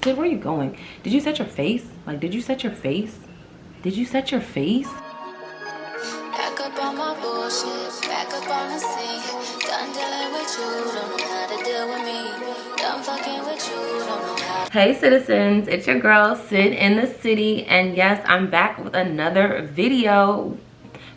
Sid, where are you going? Did you set your face? Like, did you set your face? Did you set your face? Back up on my bullshit, back up on the scene. Done dealing with you, don't know how to deal with me. Done fucking with you, don't know how. Hey citizens, it's your girl Sid in the city, and yes, I'm back with another video.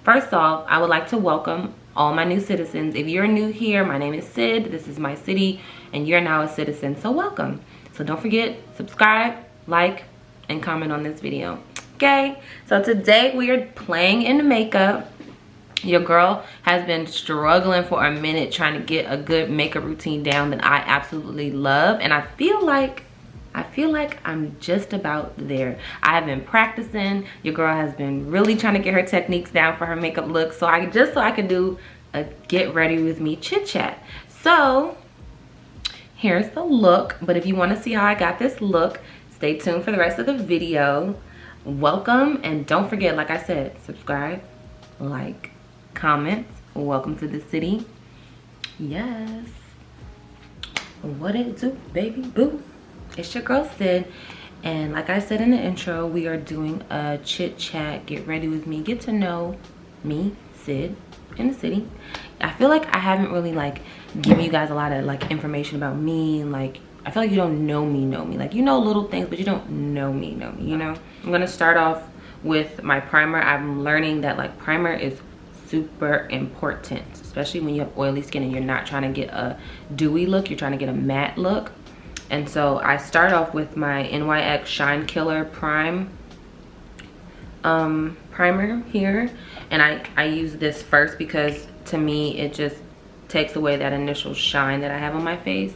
First off, I would like to welcome all my new citizens. If you're new here, my name is Sid, this is my city, and you're now a citizen, so welcome. So don't forget, subscribe, like, and comment on this video. Okay, so today we are playing in makeup. Your girl has been struggling for a minute trying to get a good makeup routine down that I absolutely love, and I feel like I'm just about there. I have been practicing. Your girl has been really trying to get her techniques down for her makeup look, so I can do a get ready with me chit chat. So here's the look, but if you want to see how I got this look, stay tuned for the rest of the video. Welcome, and don't forget, like I said, subscribe, like, comment. Welcome to the city. Yes, what it do, baby boo? It's your girl Sid, and like I said in the intro, we are doing a chit chat, get ready with me, get to know me, Sid, in the city. I feel like I haven't really like given you guys a lot of like information about me, and like I feel like you don't know me, like you know little things, but you don't know me, you know. I'm gonna start off with my primer. I'm learning that like primer is super important, especially when you have oily skin and you're not trying to get a dewy look, you're trying to get a matte look. And so I start off with my NYX Shine Killer primer here, and I use this first because to me it just takes away that initial shine that I have on my face.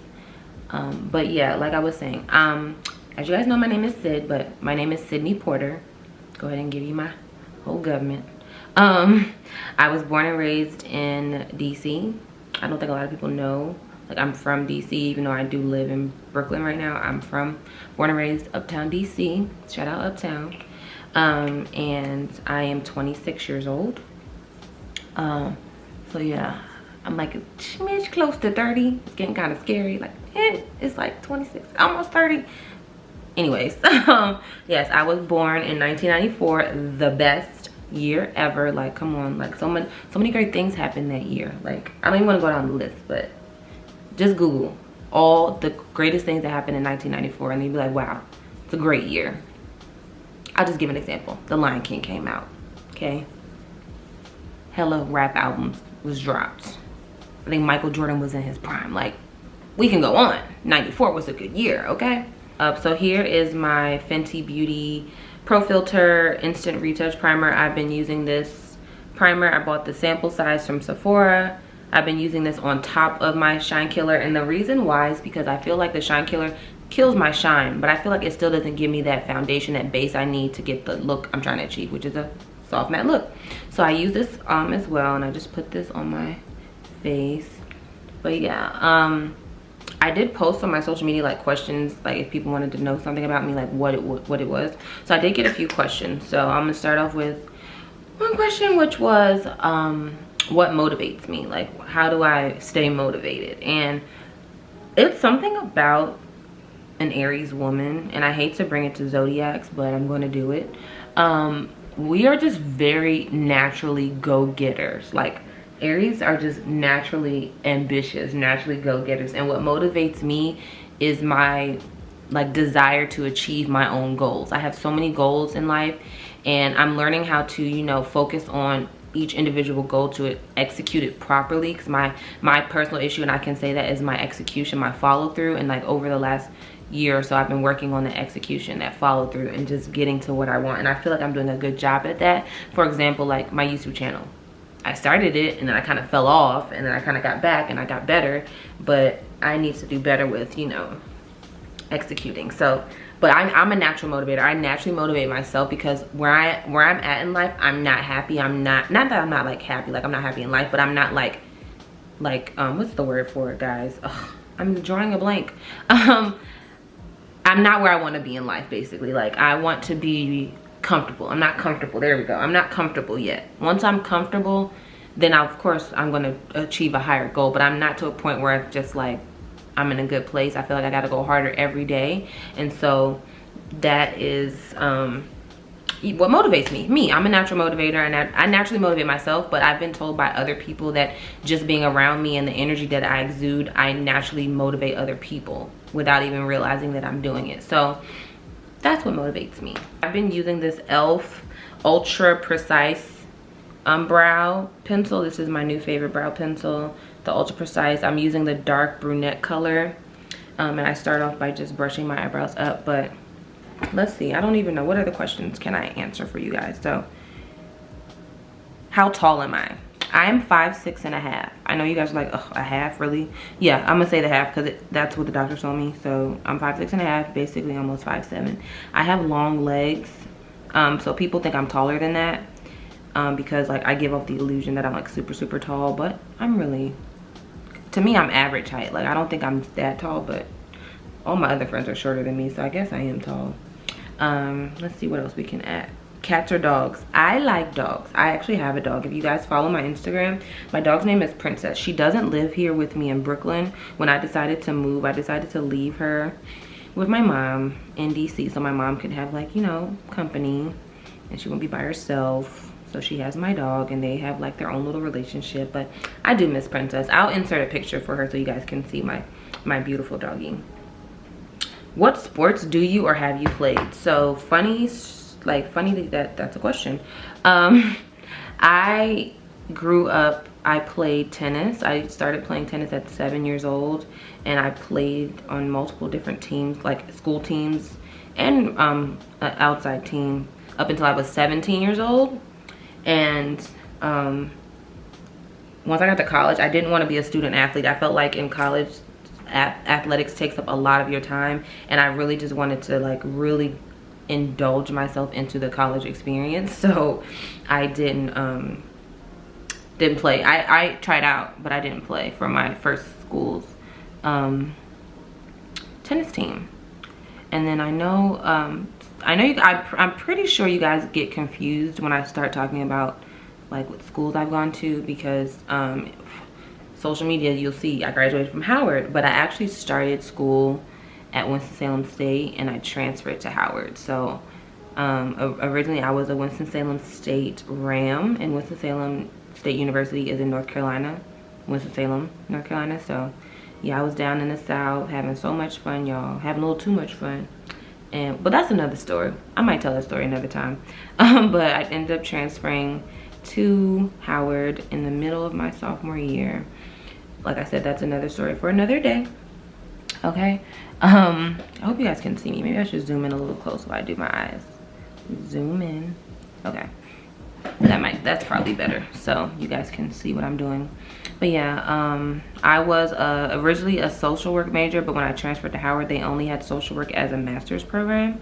But yeah, like I was saying, as you guys know, my name is Sid, but my name is Sydney Porter. Go ahead and give you my whole government. I was born and raised in DC. I don't think a lot of people know, like I'm from DC, even though I do live in Brooklyn right now. I'm born and raised uptown DC. Shout out uptown. And I am 26 years old. So yeah, I'm like a smidge close to 30. It's getting kind of scary. Like, it's like 26, almost 30. Anyways, yes, I was born in 1994, the best year ever. Like, come on, like so many great things happened that year. Like, I don't even want to go down the list, but just Google all the greatest things that happened in 1994, and you'd be like, wow, it's a great year. I'll just give an example. The Lion King came out, okay? Hella rap albums was dropped. I think Michael Jordan was in his prime. Like, we can go on. 94 was a good year, okay? So here is my Fenty Beauty Pro Filter Instant Retouch Primer. I've been using this primer. I bought the sample size from Sephora. I've been using this on top of my Shine Killer, and the reason why is because I feel like the Shine Killer kills my shine, but I feel like it still doesn't give me that foundation, that base I need to get the look I'm trying to achieve, which is a soft matte look. So I use this as well, and I just put this on my face. But yeah, I did post on my social media like questions, like if people wanted to know something about me, like what it was. So I did get a few questions. So I'm gonna start off with one question, which was what motivates me? Like, how do I stay motivated? And it's something about an Aries woman, and I hate to bring it to zodiacs, but I'm going to do it. We are just very naturally go-getters. Like, Aries are just naturally ambitious, naturally go-getters, and what motivates me is my like desire to achieve my own goals. I have so many goals in life, and I'm learning how to, you know, focus on each individual goal to execute it properly, because my personal issue, and I can say that, is my execution, my follow-through. And like over the last year or so, I've been working on the execution, that follow-through, and just getting to what I want, and I feel like I'm doing a good job at that. For example, like my YouTube channel, I started it and then I kind of fell off, and then I kind of got back and I got better, but I need to do better with, you know, executing. So but I'm a natural motivator. I naturally motivate myself, because where I'm at in life, I'm not happy. I'm not that I'm not like happy, like I'm not happy in life, but I'm not like what's the word for it, guys? Ugh, I'm drawing a blank. I'm not where I want to be in life, basically. Like, I want to be comfortable. I'm not comfortable. There we go. I'm not comfortable yet. Once I'm comfortable, then of course I'm going to achieve a higher goal, but I'm not to a point where it's just like I'm in a good place. I feel like I gotta go harder every day. And so that is what motivates me. I'm a natural motivator, and I naturally motivate myself, but I've been told by other people that just being around me and the energy that I exude, I naturally motivate other people without even realizing that I'm doing it. So that's what motivates me. I've been using this e.l.f. Ultra Precise brow pencil. This is my new favorite brow pencil, the Ultra Precise. I'm using the dark brunette color, and I start off by just brushing my eyebrows up. But let's see, I don't even know what other questions can I answer for you guys. So how tall am I? I am 5'6.5". I know you guys are like, ugh, a half, really? Yeah, I'm gonna say the half because that's what the doctor told me. So I'm 5'6.5", basically almost 5'7". I have long legs, so people think I'm taller than that, because like I give off the illusion that I'm like super tall, but I'm really, to me, I'm average height. Like I don't think I'm that tall, but all my other friends are shorter than me, so I guess I am tall. Let's see what else we can add. Cats or dogs? I like dogs. I actually have a dog. If you guys follow my Instagram, my dog's name is Princess. She doesn't live here with me in Brooklyn. When I decided to move, I decided to leave her with my mom in DC so my mom could have, like, you know, company, and she won't be by herself. So she has my dog, and they have like their own little relationship. But I do miss Princess. I'll insert a picture for her so you guys can see my beautiful doggy. What sports do you or have you played? So funny that's a question. I grew up, I played tennis. I started playing tennis at 7 years old, and I played on multiple different teams, like school teams and an outside team, up until I was 17 years old. And once I got to college, I didn't want to be a student athlete. I felt like in college, athletics takes up a lot of your time, and I really just wanted to like really indulge myself into the college experience. So I didn't play. I tried out, but I didn't play for my first school's tennis team. And then I'm pretty sure you guys get confused when I start talking about like what schools I've gone to, because social media, you'll see I graduated from Howard, but I actually started school at Winston-Salem State and I transferred to Howard. So originally I was a Winston-Salem State Ram, and Winston-Salem State University is in North Carolina, Winston-Salem, North Carolina. So yeah, I was down in the South having so much fun, y'all, having a little too much fun. But that's another story. I might tell that story another time. But I ended up transferring to Howard in the middle of my sophomore year. Like I said, that's another story for another day. Okay. I hope you guys can see me. Maybe I should zoom in a little close while I do my eyes. Zoom in. Okay. That's probably better, so you guys can see what I'm doing. But yeah, I was originally a social work major, but when I transferred to Howard, they only had social work as a master's program.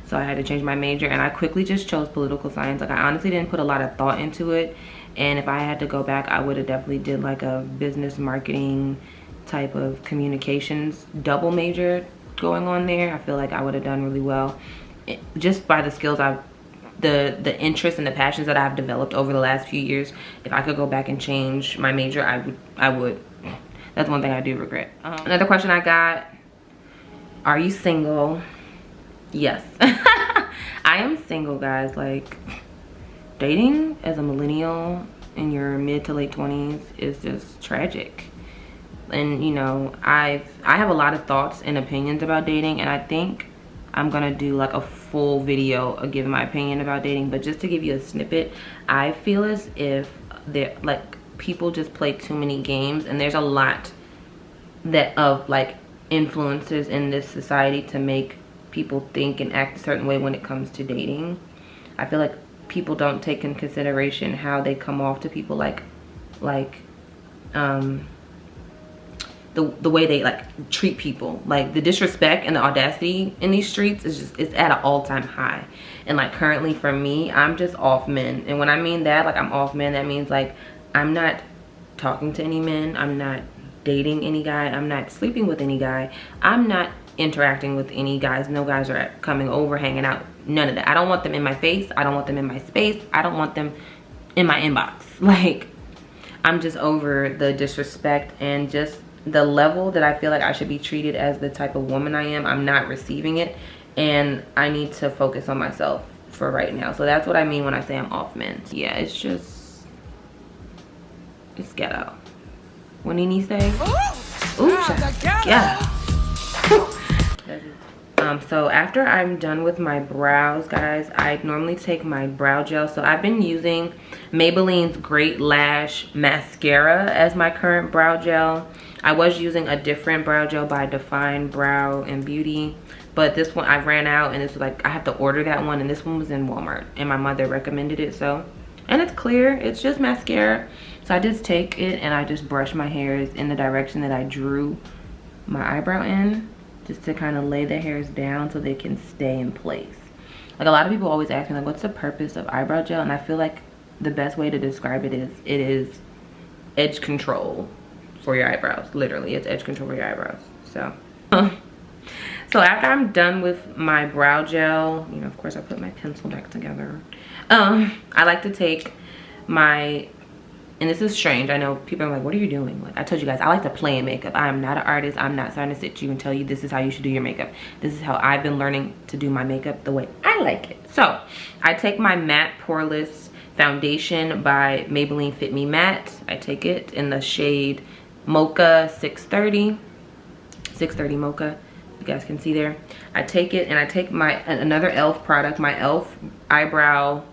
So I had to change my major, and I quickly just chose political science. Like I honestly didn't put a lot of thought into it. And if I had to go back, I would have definitely did like a business marketing type of communications double major going on there. I feel like I would have done really well just by the skills the interests and the passions that I've developed over the last few years. If I could go back and change my major, I would. That's one thing I do regret. Another question I got, are you single? Yes. I am single, guys. Like, dating as a millennial in your mid to late 20s is just tragic. And you know, I have a lot of thoughts and opinions about dating, and I think I'm gonna do like a full video of giving my opinion about dating. But just to give you a snippet, I feel as if people just play too many games, and there's a lot of like influences in this society to make people think and act a certain way when it comes to dating. I feel like people don't take in consideration how they come off to people, the way they like treat people. Like the disrespect and the audacity in these streets is it's at an all-time high. And like currently for me, I'm just off men. And when I mean that, like I'm off men, that means like I'm not talking to any men, I'm not dating any guy, I'm not sleeping with any guy, I'm not interacting with any guys. No guys are coming over, hanging out, none of that. I don't want them in my face, I don't want them in my space, I don't want them in my inbox. Like, I'm just over the disrespect, and just the level that I feel like I should be treated as the type of woman I am, I'm not receiving it, and I need to focus on myself for right now. So that's what I mean when I say I'm off mint. Yeah, it's just, it's ghetto. What Nene say? Ooh, yeah. So after I'm done with my brows, guys, I normally take my brow gel. So I've been using Maybelline's Great Lash Mascara as my current brow gel. I was using a different brow gel by Define Brow and Beauty, but this one I ran out, and it's like I have to order that one, and this one was in Walmart, and my mother recommended it. So, and it's clear, it's just mascara. So I just take it and I just brush my hairs in the direction that I drew my eyebrow in, just to kind of lay the hairs down so they can stay in place. Like, a lot of people always ask me, like, what's the purpose of eyebrow gel? And I feel like the best way to describe it is edge control for your eyebrows. Literally, it's edge control for your eyebrows. So so after I'm done with my brow gel, you know, of course I put my pencil back together. I like to take my, and this is strange, I know people are like, what are you doing? Like, I told you guys, I like to play in makeup. I am not an artist. I'm not trying to sit to you and tell you this is how you should do your makeup. This is how I've been learning to do my makeup the way I like it. So I take my matte poreless foundation by Maybelline Fit Me Matte. I take it in the shade Mocha 630 Mocha, you guys can see there. I take it and I take my another elf product, my elf eyebrow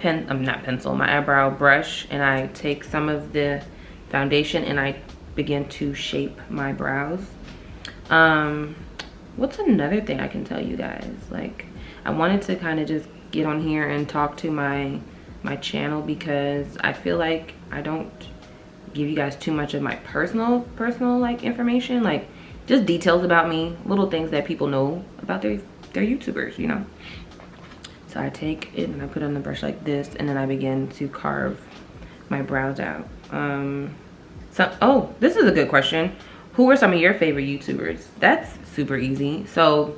my eyebrow brush, and I take some of the foundation and I begin to shape my brows. What's another thing I can tell you guys? Like, I wanted to kind of just get on here and talk to my channel, because I feel like I don't give you guys too much of my personal like information, like just details about me, little things that people know about their YouTubers, you know. So I take it and I put it on the brush like this, and then I begin to carve my brows out. Oh, this is a good question. Who are some of your favorite YouTubers? That's super easy. So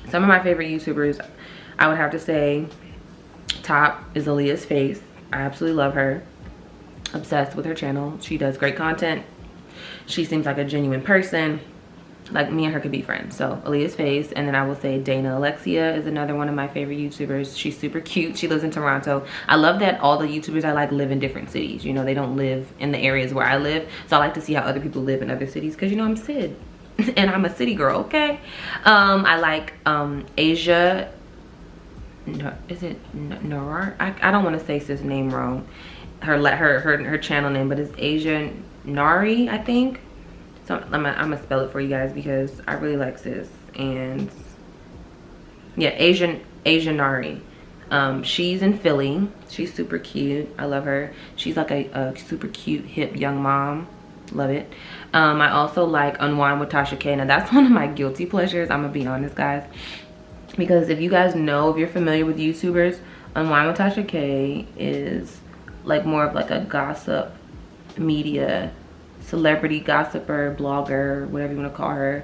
some of my favorite YouTubers, I would have to say top is Aaliyah's Face. I absolutely love her. Obsessed with her channel. She does great content. She seems like a genuine person. Like, me and her could be friends. So Aaliyah's Face. And then I will say Dana Alexia is another one of my favorite YouTubers. She's super cute. She lives in Toronto. I love that all the YouTubers I like live in different cities. You know, they don't live in the areas where I live. So I like to see how other people live in other cities, because, you know, I'm Sydd and I'm a city girl, okay? I like Asia. No, is it Norar? I don't want to say sis name wrong. Her channel name, but it's Asia Nari, I think. So I'm gonna spell it for you guys, because I really like sis. And yeah, Asia Nari. She's in Philly. She's super cute. I love her. She's like a super cute, hip young mom. Love it. I also like Unwind with Tasha K. Now that's one of my guilty pleasures, I'm gonna be honest, guys, because if you guys know, if you're familiar with YouTubers, Unwind with Tasha K is like more of like a gossip media, celebrity gossiper, blogger, whatever you want to call her.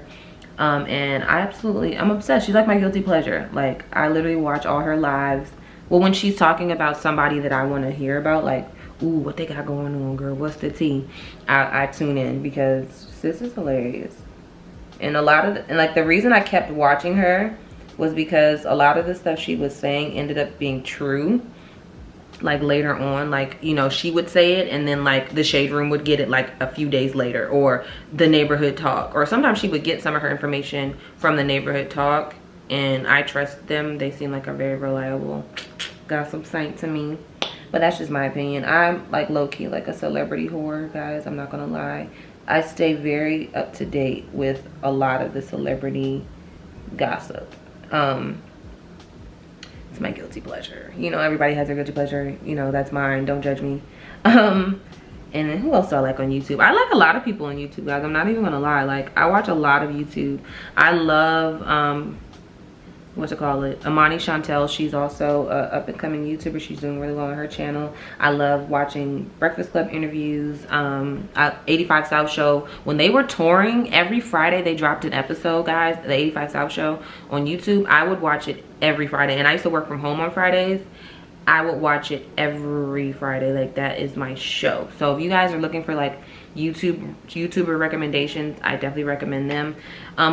And I'm obsessed. She's like my guilty pleasure. Like, I literally watch all her lives. Well, when she's talking about somebody that I want to hear about, like, ooh, what they got going on, girl, what's the tea, I tune in, because sis is hilarious. And like, the reason I kept watching her was because a lot of the stuff she was saying ended up being true. Like, later on, like, you know, she would say it, and then like the Shade Room would get it like a few days later, or the Neighborhood Talk, or sometimes she would get some of her information from the Neighborhood Talk, and I trust them. They seem like a very reliable gossip site to me. But that's just my opinion. I'm like low-key like a celebrity whore, guys, I'm not gonna lie. I stay very up to date with a lot of the celebrity gossip. It's my guilty pleasure. You know, everybody has their guilty pleasure. You know, that's mine. Don't judge me. And then who else do I like on YouTube? I like a lot of people on YouTube, guys. I'm not even gonna lie. Like, I watch a lot of YouTube. I love Amani Chantel. She's also a up and coming YouTuber. She's doing really well on her channel. I love watching Breakfast Club interviews. 85 South Show, when they were touring, every Friday they dropped an episode, guys. The 85 South Show on YouTube, I would watch it every Friday. And I used to work from home on Fridays. I would watch it every Friday. Like, that is my show. So if you guys are looking for like YouTuber recommendations, I definitely recommend them.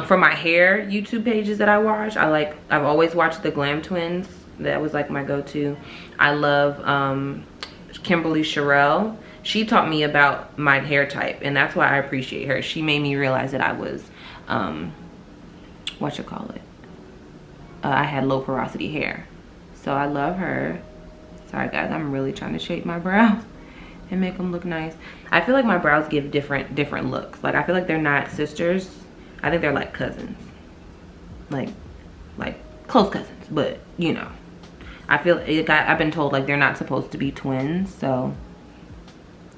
For my hair YouTube pages that I watch, I've always watched the Glam Twins. That was like my go-to. I love Kimberly Sherrill. She taught me about my hair type, and that's why I appreciate her. She made me realize that I was I had low porosity hair. So I love her. Sorry guys, I'm really trying to shape my brows and make them look nice. I feel like my brows give different looks. Like I feel like they're not sisters. I think they're like cousins. Like close cousins, but you know. I've been told like they're not supposed to be twins, so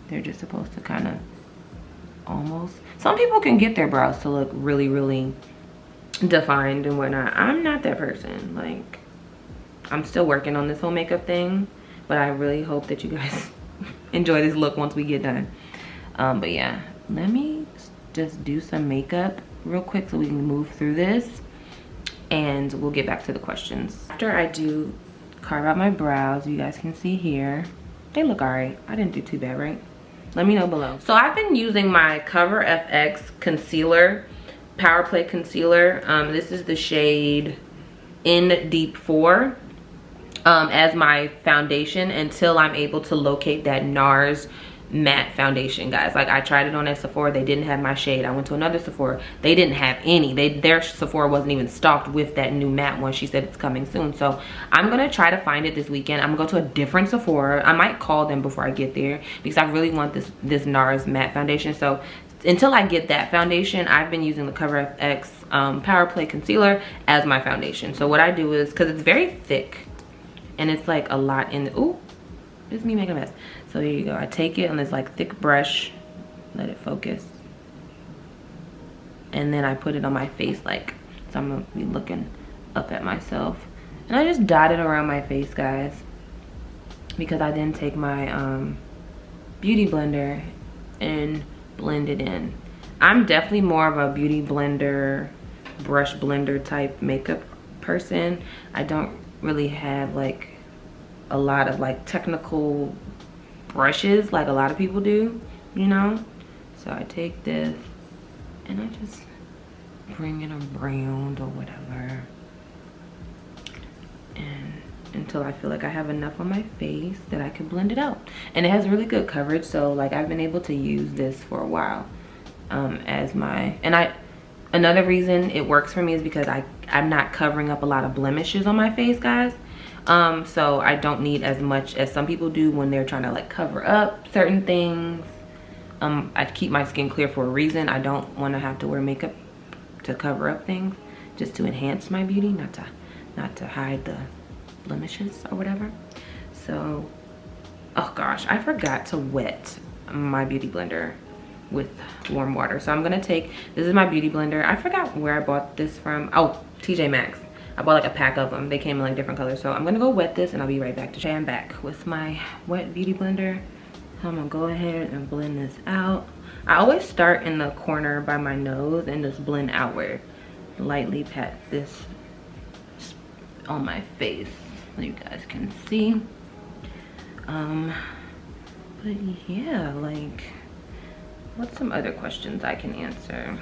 they're just supposed to kind of almost. Some people can get their brows to look really, really defined and whatnot. I'm not that person. Like, I'm still working on this whole makeup thing, but I really hope that you guys enjoy this look once we get done. But yeah, let me just do some makeup real quick so we can move through this, and we'll get back to the questions. After I do carve out my brows, you guys can see here, they look all right. I didn't do too bad, right? Let me know below. So I've been using my Cover FX concealer, Power Play concealer. This is the shade In Deep 4 as my foundation until I'm able to locate that NARS matte foundation, guys. Like I tried it on at Sephora, they didn't have my shade. I went to another Sephora, they didn't have any. Their Sephora wasn't even stocked with that new matte one. She said it's coming soon, so I'm gonna try to find it this weekend. I'm gonna go to a different Sephora. I might call them before I get there because I really want this NARS matte foundation. So until I get that foundation, I've been using the Cover FX Power Play concealer as my foundation. So what I do is, because it's very thick and it's like a lot in the, ooh, it's me making a mess. So here you go. I take it on this like thick brush, let it focus, and then I put it on my face like, so I'm gonna be looking up at myself, and I just dot it around my face, guys, because I then take my beauty blender and blend it in. I'm definitely more of a beauty blender, brush blender type makeup person. I don't really have like a lot of like technical brushes like a lot of people do, you know. So I take this and I just bring it around or whatever, and until I feel like I have enough on my face that I can blend it out. And it has really good coverage, so like I've been able to use this for a while as my, and another reason it works for me is because I'm not covering up a lot of blemishes on my face, guys. So I don't need as much as some people do when they're trying to like cover up certain things. I keep my skin clear for a reason. I don't want to have to wear makeup to cover up things, just to enhance my beauty, not to hide the blemishes or whatever. So, oh gosh, I forgot to wet my beauty blender with warm water. So I'm gonna take, this is my beauty blender. I forgot where I bought this from. Oh, TJ Maxx. I bought like a pack of them. They came in like different colors. So I'm gonna go wet this and I'll be right back. I'm back with my wet beauty blender. So I'm gonna go ahead and blend this out. I always start in the corner by my nose and just blend outward. Lightly pat this on my face so you guys can see. But yeah, like, what's some other questions I can answer?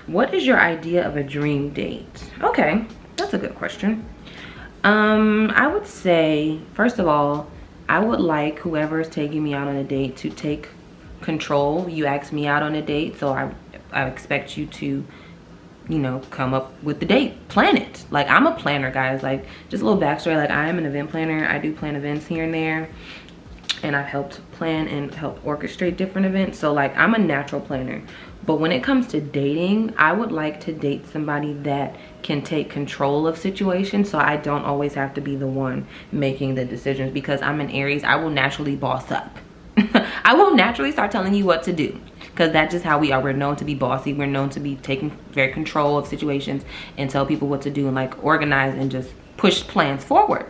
What is your idea of a dream date? Okay, that's a good question. I would say, first of all, I would like whoever is taking me out on a date to take control. You ask me out on a date, so I expect you to, you know, come up with the date, plan it. Like, I'm a planner, guys. Like, just a little backstory, like, I am an event planner. I do plan events here and there, and I've helped plan and help orchestrate different events. So like, I'm a natural planner. But when it comes to dating, I would like to date somebody that can take control of situations, so I don't always have to be the one making the decisions, because I'm an Aries. I will naturally boss up. I will naturally start telling you what to do, because that's just how we are. We're known to be bossy. We're known to be taking very control of situations and tell people what to do and like organize and just push plans forward.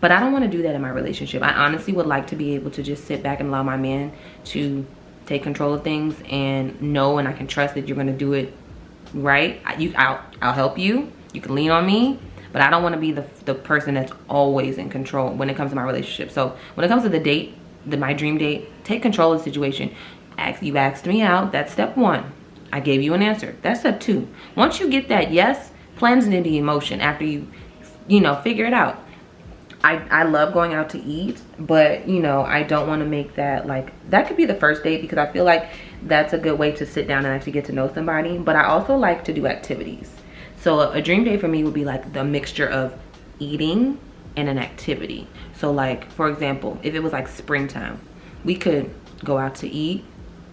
But I don't want to do that in my relationship. I honestly would like to be able to just sit back and allow my man to take control of things and know, and I can trust that you're going to do it right. I'll help you. You can lean on me, but I don't want to be the person that's always in control when it comes to my relationship. So when it comes to the date, my dream date, take control of the situation. You asked me out. That's step 1. I gave you an answer. That's step 2. Once you get that yes, plans need to be in motion after you know, figure it out. I love going out to eat, but you know, I don't want to make that like, that could be the first date, because I feel like that's a good way to sit down and actually get to know somebody. But I also like to do activities. So a dream date for me would be like the mixture of eating and an activity. So like, for example, if it was like springtime, we could go out to eat,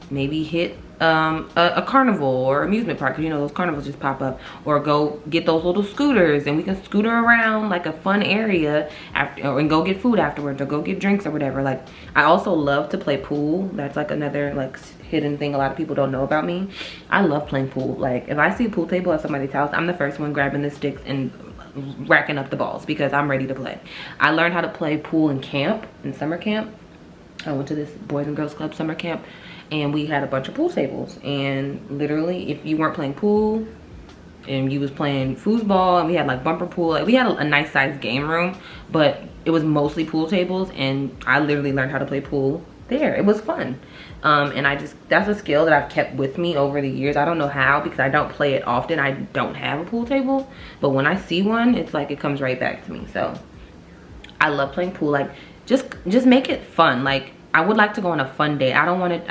maybe hit a carnival or amusement park, because you know those carnivals just pop up, or go get those little scooters and we can scooter around like a fun area after, and go get food afterwards, or go get drinks or whatever. Like, I also love to play pool. That's like another like hidden thing a lot of people don't know about me. I love playing pool. Like, if I see a pool table at somebody's house, I'm the first one grabbing the sticks and racking up the balls, because I'm ready to play. I learned how to play pool in camp, in summer camp. I went to this Boys and Girls Club summer camp, and we had a bunch of pool tables, and literally if you weren't playing pool and you was playing foosball, and we had like bumper pool, like we had a nice sized game room, but it was mostly pool tables, and I literally learned how to play pool there. It was fun. And that's a skill that I've kept with me over the years. I don't know how, because I don't play it often. I don't have a pool table, but when I see one, it's like it comes right back to me. So I love playing pool. Like, just make it fun. Like, I would like to go on a fun date.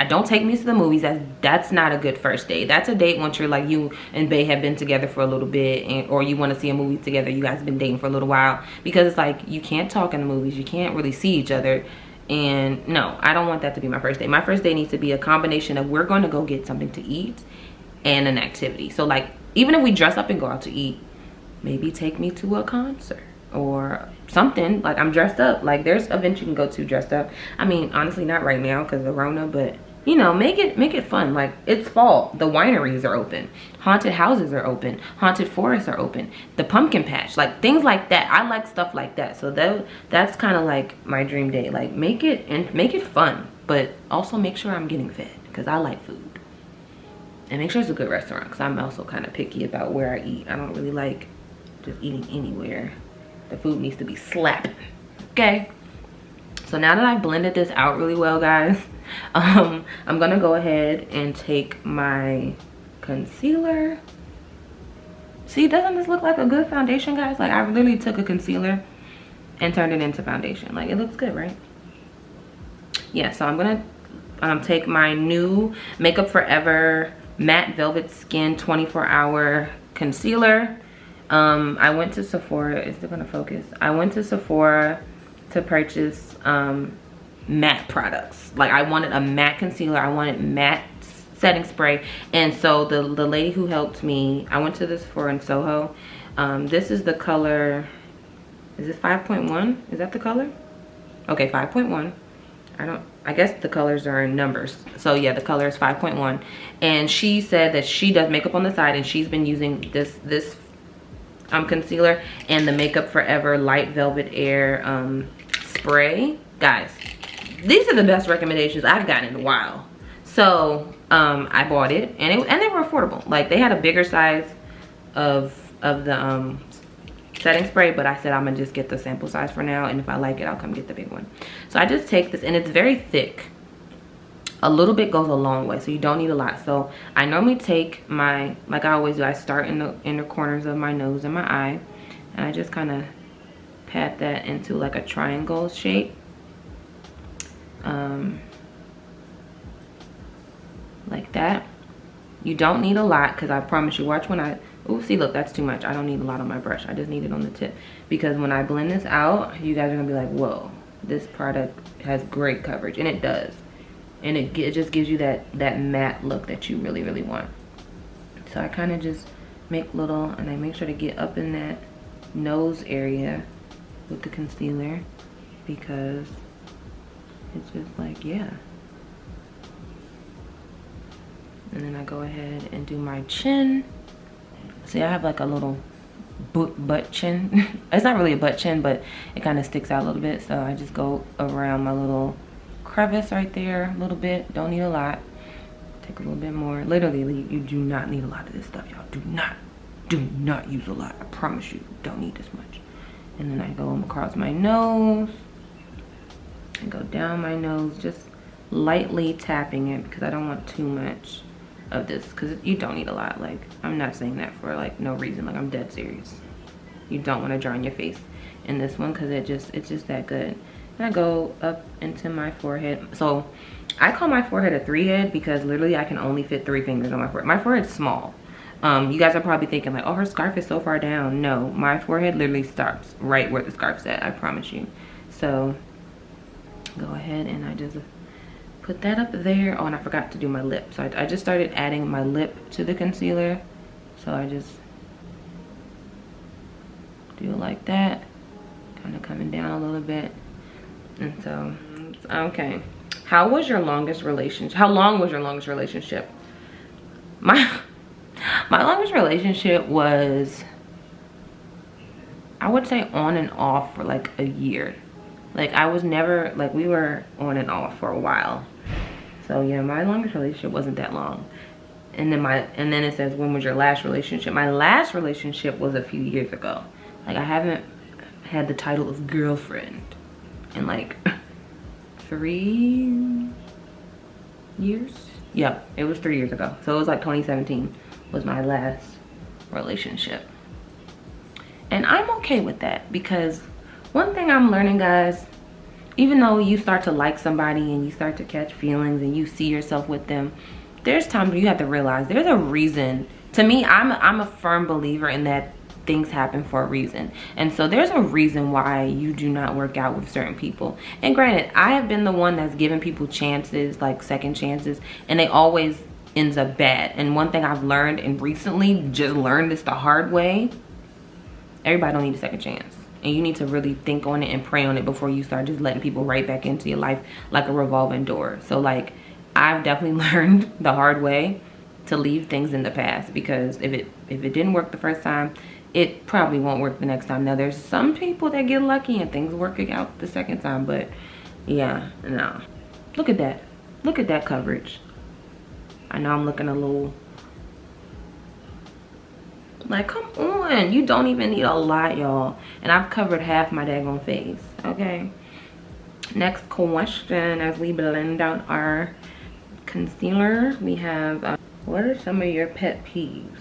Don't take me to the movies. That's not a good first date. That's a date once you're like, you and Bae have been together for a little bit, or you want to see a movie together. You guys have been dating for a little while, because it's like, you can't talk in the movies. You can't really see each other. And no, I don't want that to be my first date. My first date needs to be a combination of, we're going to go get something to eat and an activity. So like, even if we dress up and go out to eat, maybe take me to a concert or something. Like, I'm dressed up. Like, there's events you can go to dressed up. I mean, honestly, not right now because of the Rona, but you know, make it fun. Like, it's fall. The wineries are open. Haunted houses are open. Haunted forests are open. The pumpkin patch, like things like that. I like stuff like that. So that's kind of like my dream date. Like, make it fun, but also make sure I'm getting fed, because I like food. And make sure it's a good restaurant, because I'm also kind of picky about where I eat. I don't really like just eating anywhere. The food needs to be slapping. Okay. So now that I've blended this out really well, guys, I'm gonna go ahead and take my concealer. See, doesn't this look like a good foundation, guys? Like, I literally took a concealer and turned it into foundation. Like, it looks good, right? Yeah, so I'm gonna take my new Makeup Forever Matte Velvet Skin 24-hour concealer. I went to Sephora. Is it gonna focus? I went to Sephora to purchase matte products. Like, I wanted a matte concealer, I wanted matte setting spray, and so the lady who helped me, I went to this Sephora in Soho. This is the color, is it 5.1? Is that the color? Okay, 5.1. I guess the colors are in numbers. So yeah, the color is 5.1. And she said that she does makeup on the side, and she's been using this concealer and the Makeup Forever Light Velvet Air spray. Guys, these are the best recommendations I've gotten in a while. So I bought it, and they were affordable. Like, they had a bigger size of the setting spray, but I said I'm gonna just get the sample size for now, and if I like it, I'll come get the big one. So I just take this, and it's very thick. A little bit goes a long way, so you don't need a lot. So I normally take my, like I always do, I start in the inner corners of my nose and my eye, and I just kind of pat that into like a triangle shape. Like that. You don't need a lot, because I promise you, watch when I, oh, see, look, that's too much. I don't need a lot on my brush. I just need it on the tip, because when I blend this out, you guys are gonna be like, whoa, this product has great coverage, and it does. And it just gives you that matte look that you really, really want. So I kind of just make little, and I make sure to get up in that nose area with the concealer, because it's just like, yeah. And then I go ahead and do my chin. See, I have like a little butt chin. It's not really a butt chin, but it kind of sticks out a little bit. So I just go around my little crevice right there a little bit. Don't need a lot. Take a little bit more. Literally, you do not need a lot of this stuff, y'all. Do not use a lot. I promise you, don't need this much. And then I go across my nose and go down my nose, just lightly tapping it because I don't want too much of this, because you don't need a lot. Like, I'm not saying that for like no reason. Like, I'm dead serious. You don't want to dry on your face in this one because it's just that good. And I go up into my forehead. So I call my forehead a 3-head because literally I can only fit 3 fingers on my forehead. My forehead's small. You guys are probably thinking like, oh, her scarf is so far down. No, my forehead literally stops right where the scarf's at, I promise you. So go ahead and I just put that up there. Oh, and I forgot to do my lip. So I just started adding my lip to the concealer. So I just do it like that, kind of coming down a little bit. And so, okay. How was your longest relationship? How long was your longest relationship? My longest relationship was, I would say, on and off for like a year. Like, I was never, like, we were on and off for a while. So yeah, my longest relationship wasn't that long. And then it says, when was your last relationship? My last relationship was a few years ago. Like, I haven't had the title of girlfriend in like 3 years. Yep, it was 3 years ago. So it was like 2017 was my last relationship. And I'm okay with that, because one thing I'm learning, guys, even though you start to like somebody and you start to catch feelings and you see yourself with them, there's times where you have to realize there's a reason. To me, I'm a firm believer in that things happen for a reason. And so there's a reason why you do not work out with certain people. And granted, I have been the one that's given people chances, like second chances, and they always ends up bad. And one thing I've learned, and recently just learned this the hard way, everybody don't need a second chance. And you need to really think on it and pray on it before you start just letting people right back into your life like a revolving door. So like, I've definitely learned the hard way to leave things in the past, because if it didn't work the first time, it probably won't work the next time. Now, there's some people that get lucky and things working out the second time, but yeah, no. Look at that. Look at that coverage. I know I'm looking a little like, come on, you don't even need a lot, y'all. And I've covered half my daggone face. Okay, next question, as we blend out our concealer, we have what are some of your pet peeves?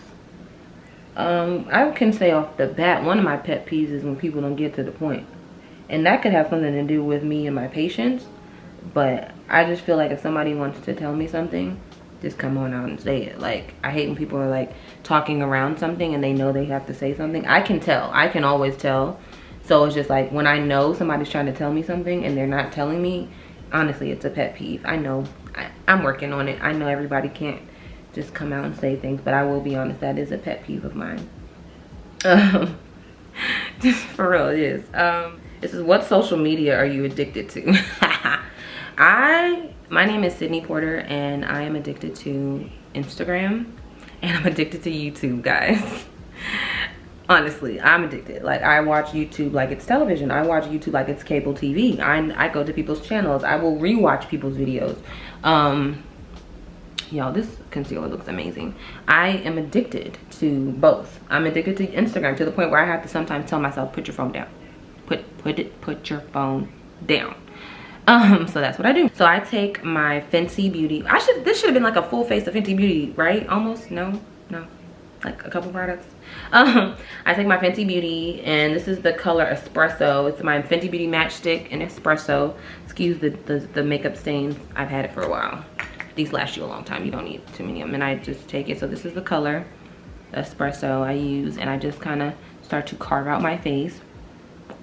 I can say off the bat, one of my pet peeves is when people don't get to the point. And that could have something to do with me and my patience, but I just feel like if somebody wants to tell me something, just come on out and say it. Like, I hate when people are like talking around something and they know they have to say something. I can tell. I can always tell. So it's just like, when I know somebody's trying to tell me something and they're not telling me, honestly, it's a pet peeve. I know. I'm working on it. I know everybody can't just come out and say things, but I will be honest, that is a pet peeve of mine. Just for real, it is. This is, what social media are you addicted to? My name is Sydney Porter, and I am addicted to Instagram, and I'm addicted to YouTube, guys. Honestly, I'm addicted. Like, I watch YouTube like it's television. I watch YouTube like it's cable TV. I go to people's channels. I will rewatch people's videos. Y'all, this concealer looks amazing. I am addicted to both. I'm addicted to Instagram to the point where I have to sometimes tell myself, put your phone down. Put your phone down. So that's what I do. So I take my Fenty Beauty. This should have been like a full face of Fenty Beauty, right? Almost, no, like a couple products. I take my Fenty Beauty, and this is the color Espresso. It's my Fenty Beauty Matchstick in Espresso. Excuse the makeup stains. I've had it for a while. These last you a long time. You don't need too many of them. And I just take it. So this is the color Espresso I use, and I just kind of start to carve out my face.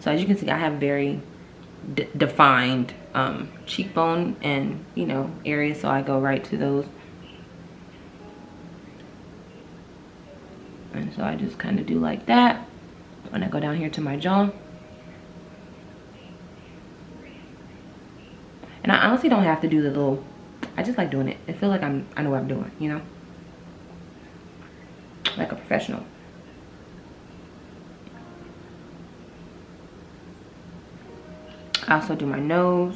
So as you can see, I have very defined cheekbone and, you know, areas, so I go right to those. And so I just kind of do like that. And I go down here to my jaw. And I honestly don't have to do the little, I just like doing it. I feel like I know what I'm doing, you know? Like a professional. I also do my nose.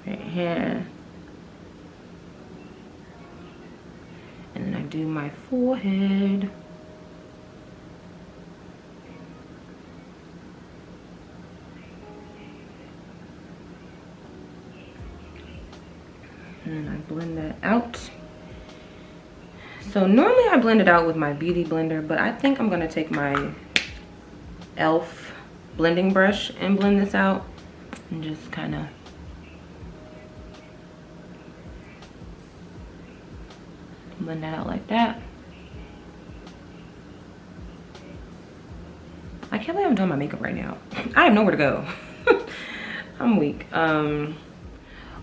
Right here. And then I do my forehead. And then I blend that out. So normally I blend it out with my beauty blender, but I think I'm gonna take my e.l.f. blending brush and blend this out and just kind of blend that out like that. I can't believe I'm doing my makeup right now. I have nowhere to go. I'm weak.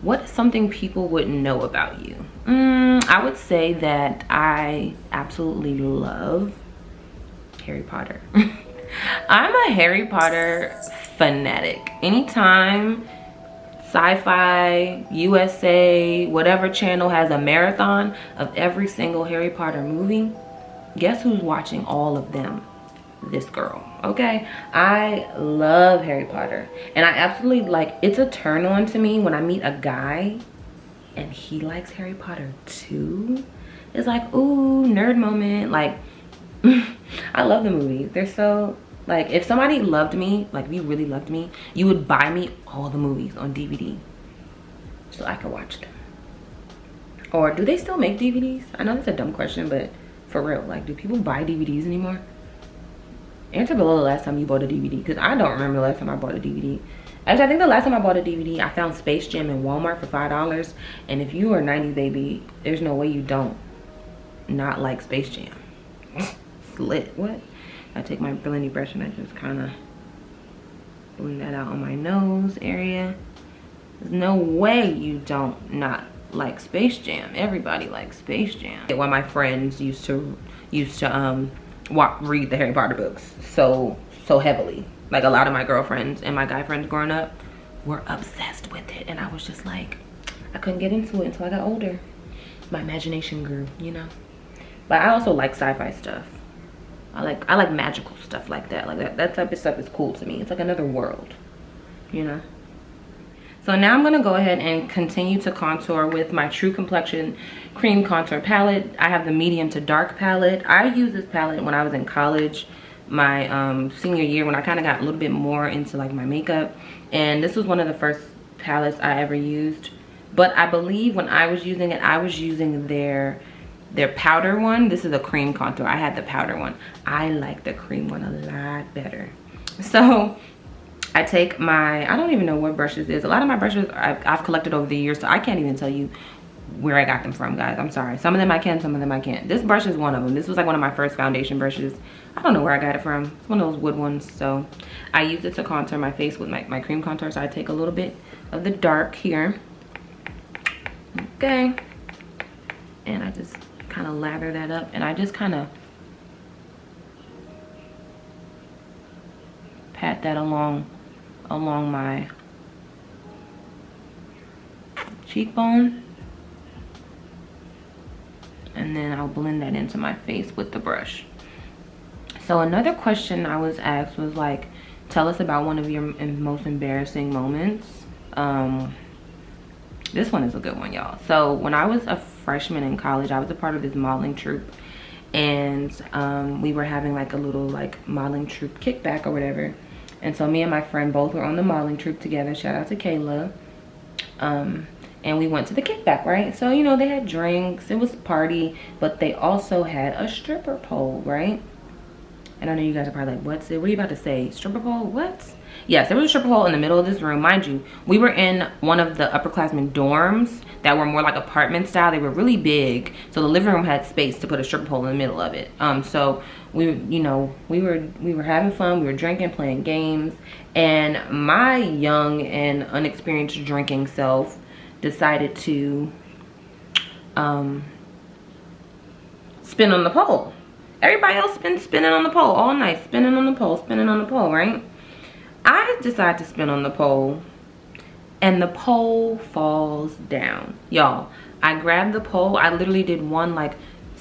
What's something people wouldn't know about you? I would say that I absolutely love Harry Potter. I'm a Harry Potter fanatic. Anytime Sci-Fi, USA, whatever channel has a marathon of every single Harry Potter movie, guess who's watching all of them? This girl. Okay, I love Harry Potter, and I absolutely like, it's a turn on to me when I meet a guy and he likes Harry Potter too. It's like, ooh, nerd moment. Like I love the movies. They're so, like, if somebody loved me, like if you really loved me, you would buy me all the movies on DVD so I could watch them. Or do they still make DVDs? I know that's a dumb question, but for real, like, do people buy DVDs anymore? Answer below the last time you bought a DVD, because I don't remember the last time I bought a DVD. Actually, I think the last time I bought a DVD, I found Space Jam in Walmart for $5. And if you are a 90s baby, there's no way you don't not like Space Jam. It's lit. What? I take my blending brush and I just kind of blend that out on my nose area. There's no way you don't not like Space Jam. Everybody likes Space Jam. One of my friends used to read the Harry Potter books so heavily. Like, a lot of my girlfriends and my guy friends growing up were obsessed with it, and I was just like, I couldn't get into it until I got older. My imagination grew, you know. But I also like sci-fi stuff. I like magical stuff like that. Like that type of stuff is cool to me. It's like another world, you know. So now I'm gonna go ahead and continue to contour with my True Complexion Cream Contour Palette. I have the medium to dark palette. I used this palette when I was in college, my senior year, when I kind of got a little bit more into like my makeup. And this was one of the first palettes I ever used. But I believe when I was using it, I was using their powder one. This is a cream contour. I had the powder one. I like the cream one a lot better. So I take my, I don't even know what brush this is. A lot of my brushes I've collected over the years, so I can't even tell you where I got them from, guys. I'm sorry. Some of them I can, some of them I can't. This brush is one of them. This was like one of my first foundation brushes. I don't know where I got it from. It's one of those wood ones. So I use it to contour my face with my cream contour. So I take a little bit of the dark here. Okay. And I just kind of lather that up, and I just kind of pat that along my cheekbone, and then I'll blend that into my face with the brush. So another question I was asked was like, tell us about one of your most embarrassing moments. This one is a good one, y'all. So when I was a freshman in college, I was a part of this modeling troupe, and we were having like a little like modeling troupe kickback or whatever. And so me and my friend both were on the modeling troupe together. Shout out to Kayla. And we went to the kickback, right? So, you know, they had drinks, it was a party, but they also had a stripper pole, right? And I know you guys are probably like, what are you about to say? Stripper pole? What? Yes, there was a stripper pole in the middle of this room. Mind you, we were in one of the upperclassmen dorms that were more like apartment style. They were really big, so the living room had space to put a stripper pole in the middle of it. So we, you know, we were having fun. We were drinking, playing games, and my young and unexperienced drinking self decided to spin on the pole. Everybody else been spinning on the pole all night, spinning on the pole, right? I decide to spin on the pole, and the pole falls down. Y'all, I grabbed the pole. I literally did one, like,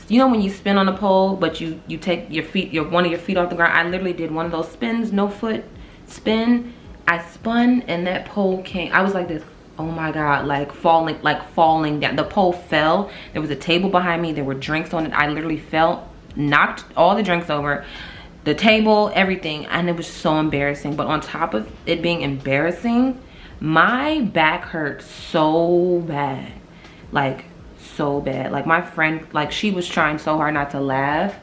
you know when you spin on a pole, but you take your feet, one of your feet off the ground. I literally did one of those spins, no foot spin. I spun, and that pole came. I was like this, oh my God, like falling down. The pole fell. There was a table behind me. There were drinks on it. I literally fell, knocked all the drinks over, the table, everything, and it was so embarrassing. But on top of it being embarrassing, my back hurt so bad like so bad. Like my friend, like she was trying so hard not to laugh,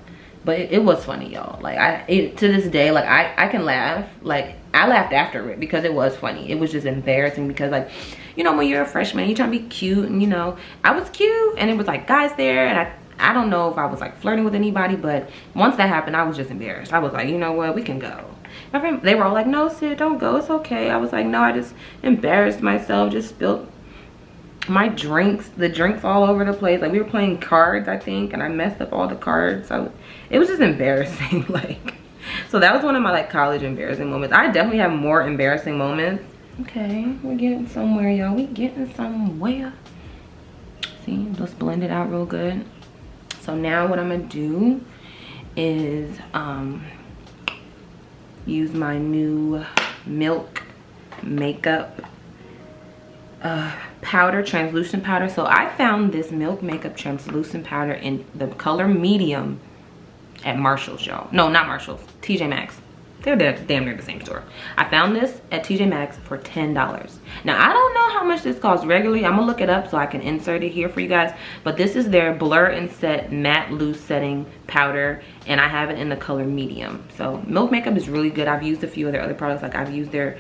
but it was funny, y'all. Like to this day, like I can laugh. Like I laughed after it because it was funny. It was just embarrassing because, like, you know, when you're a freshman, you're trying to be cute, and you know, I was cute, and it was like guys there, and I don't know if I was like flirting with anybody, but once that happened, I was just embarrassed. I was like, you know what, we can go. My friend, they were all like, no, Sydd, don't go, it's okay. I was like, no, I just embarrassed myself, just spilled my drinks, the drinks all over the place. Like we were playing cards, I think, and I messed up all the cards, so it was just embarrassing. Like, so that was one of my like college embarrassing moments. I definitely have more embarrassing moments. Okay, we're getting somewhere, y'all. We getting somewhere. See, let's blend it out real good. So now what I'm gonna do is use my new Milk makeup powder, translucent powder. So I found this Milk makeup translucent powder in the color medium at Marshall's, y'all. No, not Marshall's, TJ Maxx. They're damn near the same store. I found this at TJ Maxx for $10. Now, I don't know how much this costs regularly. I'm gonna look it up so I can insert it here for you guys. But this is their Blur and Set Matte Loose Setting Powder, and I have it in the color medium. So Milk makeup is really good. I've used a few of their other products. Like I've used their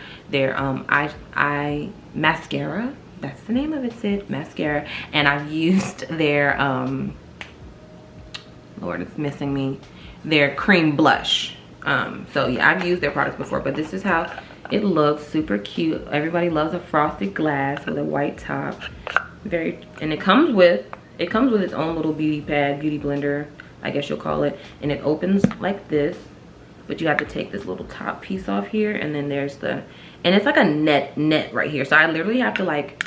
eye mascara. That's the name of it, Sydd, mascara. And I've used their Lord, it's missing me, their cream blush. So yeah, I've used their products before, but this is how it looks. Super cute. Everybody loves a frosted glass with a white top. And it comes with its own little beauty pad, beauty blender, I guess you'll call it. And it opens like this, but you have to take this little top piece off here, and then there's and it's like a net right here. So I literally have to like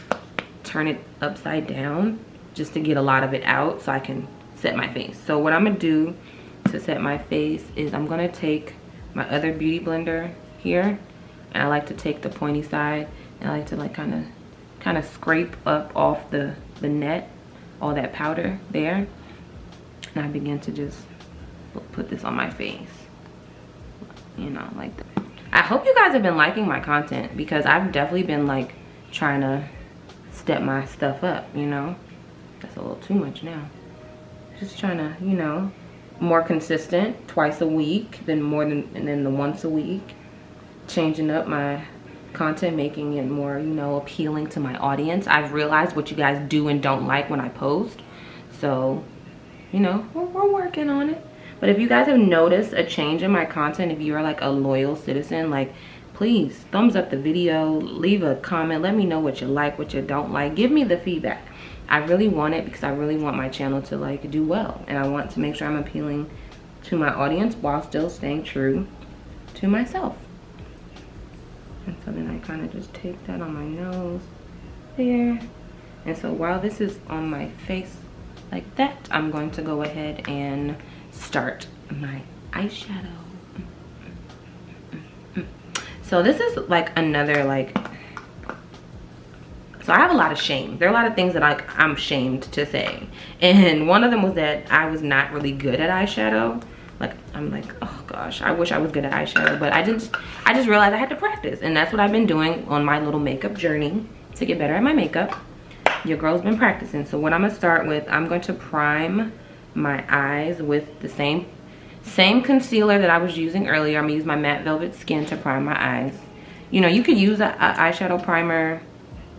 turn it upside down just to get a lot of it out so I can set my face. So what I'm gonna do to set my face is I'm gonna take my other beauty blender here, and I like to take the pointy side, and I like to like kind of scrape up off the net, all that powder there, and I begin to just put this on my face, you know, like that. I hope you guys have been liking my content, because I've definitely been like trying to step my stuff up, you know. That's a little too much now. Just trying to, you know, more consistent, twice a week, then the once a week, changing up my content, making it more, you know, appealing to my audience. I've realized what you guys do and don't like when I post, so, you know, we're working on it. But if you guys have noticed a change in my content, if you are like a loyal citizen, like, please thumbs up the video, leave a comment, let me know what you like, what you don't like, give me the feedback. I really want it, because I really want my channel to like do well, and I want to make sure I'm appealing to my audience while still staying true to myself. And so then I kind of just take that on my nose there, and so while this is on my face like that, I'm going to go ahead and start my eyeshadow. So this is like another like, so I have a lot of shame. There are a lot of things that I'm shamed to say. And one of them was that I was not really good at eyeshadow. Like, I'm like, oh gosh, I wish I was good at eyeshadow. But I just realized I had to practice. And that's what I've been doing on my little makeup journey to get better at my makeup. Your girl's been practicing. So what I'm gonna start with, I'm going to prime my eyes with the same concealer that I was using earlier. I'm gonna use my Matte Velvet Skin to prime my eyes. You know, you could use an eyeshadow primer,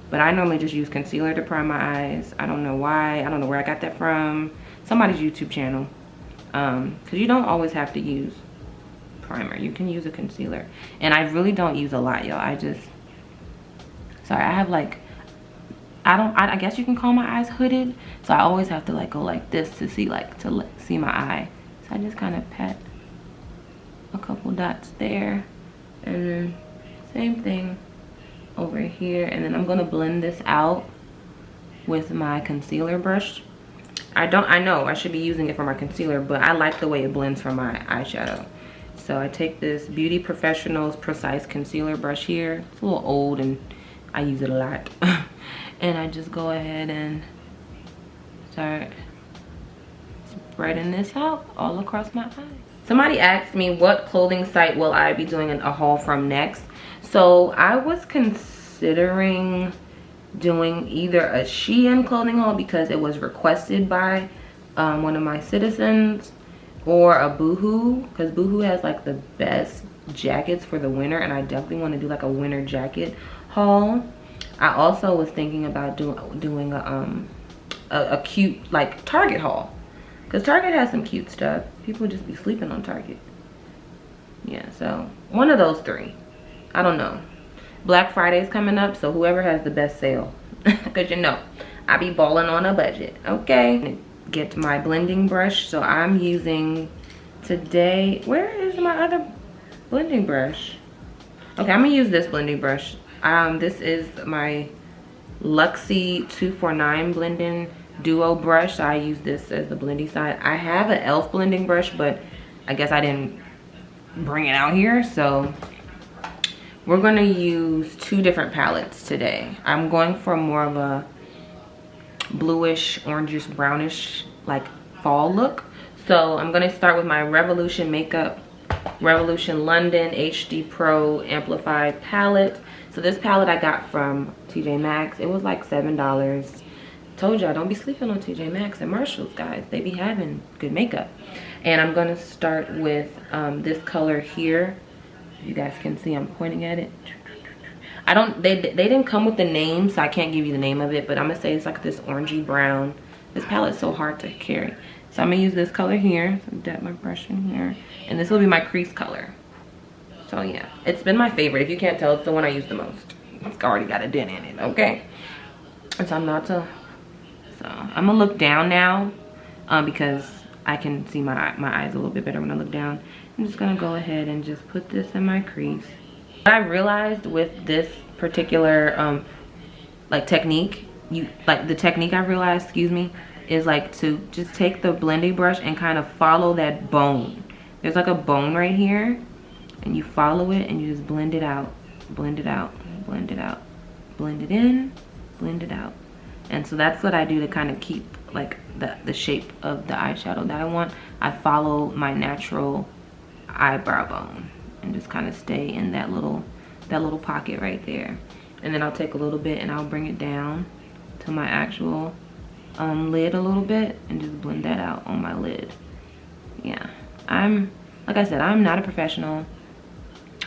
but I normally just use concealer to prime my eyes. I don't know why. I don't know where I got that from. Somebody's YouTube channel. Because you don't always have to use primer. You can use a concealer. And I really don't use a lot, y'all. Sorry, I have like, I guess you can call my eyes hooded. So I always have to like go like this to see see my eye. So I just kind of pat a couple dots there. And then same thing over here, and then I'm gonna blend this out with my concealer brush. I know I should be using it for my concealer, but I like the way it blends for my eyeshadow. So I take this Beauty Professionals Precise Concealer brush here. It's a little old and I use it a lot. And I just go ahead and start spreading this out all across my eye. Somebody asked me what clothing site will I be doing a haul from next. So I was considering doing either a Shein clothing haul because it was requested by one of my citizens, or a Boohoo, because Boohoo has like the best jackets for the winter, and I definitely want to do like a winter jacket haul. I also was thinking about doing a cute like Target haul, because Target has some cute stuff. People just be sleeping on Target. Yeah, so one of those three. I don't know. Black Friday's coming up, so whoever has the best sale, because you know I be balling on a budget. Okay, get my blending brush. So I'm using today, where is my other blending brush? Okay, I'm gonna use this blending brush. This is my Luxie 249 blending duo brush. So I use this as the blending side. I have an elf blending brush, but I guess I didn't bring it out here, so we're gonna use two different palettes today. I'm going for more of a bluish, orangish, brownish, like fall look. So I'm gonna start with my Revolution Makeup Revolution London HD Pro Amplified palette. So this palette I got from TJ Maxx. It was like $7. Told y'all, don't be sleeping on TJ Maxx and Marshalls, guys. They be having good makeup. And I'm gonna start with this color here. You guys can see I'm pointing at it. They didn't come with the name, so I can't give you the name of it, but I'm gonna say it's like this orangey brown. This palette's so hard to carry. So I'm gonna use this color here. So dab my brush in here. And this will be my crease color. So yeah, it's been my favorite. If you can't tell, it's the one I use the most. It's already got a dent in it, okay? And so I'm gonna look down now because I can see my eyes a little bit better when I look down. I'm just gonna go ahead and just put this in my crease. What I realized with this particular like technique, the technique I realized, excuse me, is like to just take the blending brush and kind of follow that bone. There's like a bone right here, and you follow it and you just blend it out, blend it out, blend it out, blend it in, blend it out. And so that's what I do to kind of keep like the shape of the eyeshadow that I want. I follow my natural eyebrow bone and just kind of stay in that little pocket right there. And then I'll take a little bit and I'll bring it down to my actual lid a little bit and just blend that out on my lid. Yeah, like I said, I'm not a professional.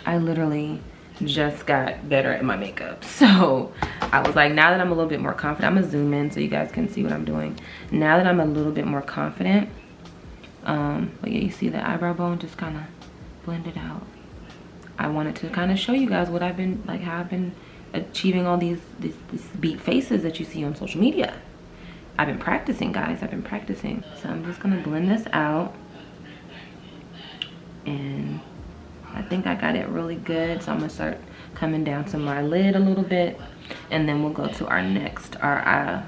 I literally just got better at my makeup, so I was like, now that I'm a little bit more confident, I'm gonna zoom in so you guys can see what I'm doing. Now that I'm a little bit more confident, but yeah, you see the eyebrow bone just kind of blend it out. I wanted to kind of show you guys what I've been like, how I've been achieving all these beat faces that you see on social media. I've been practicing, guys. I've been practicing. So I'm just gonna blend this out, and I think I got it really good. So I'm gonna start coming down to my lid a little bit, and then we'll go to our next color,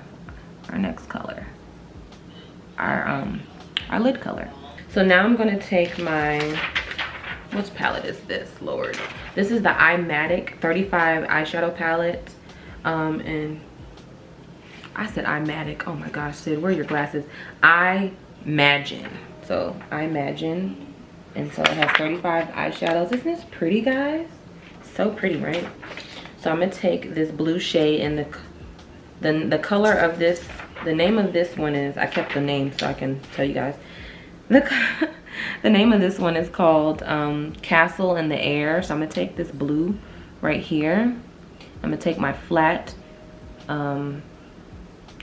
our lid color. So now I'm gonna take my, which palette is this, Lord? This is the Eyesmatic 35 eyeshadow palette, and I said Eyesmatic. Oh my gosh, Sid, where are your glasses? Imagine. So Imagine, and so it has 35 eyeshadows. Isn't this pretty, guys? So pretty, right? So I'm gonna take this blue shade, and the color of this, the name of this one is, I kept the name so I can tell you guys. The name of this one is called Castle in the Air. So I'm gonna take this blue right here. I'm gonna take my flat, don't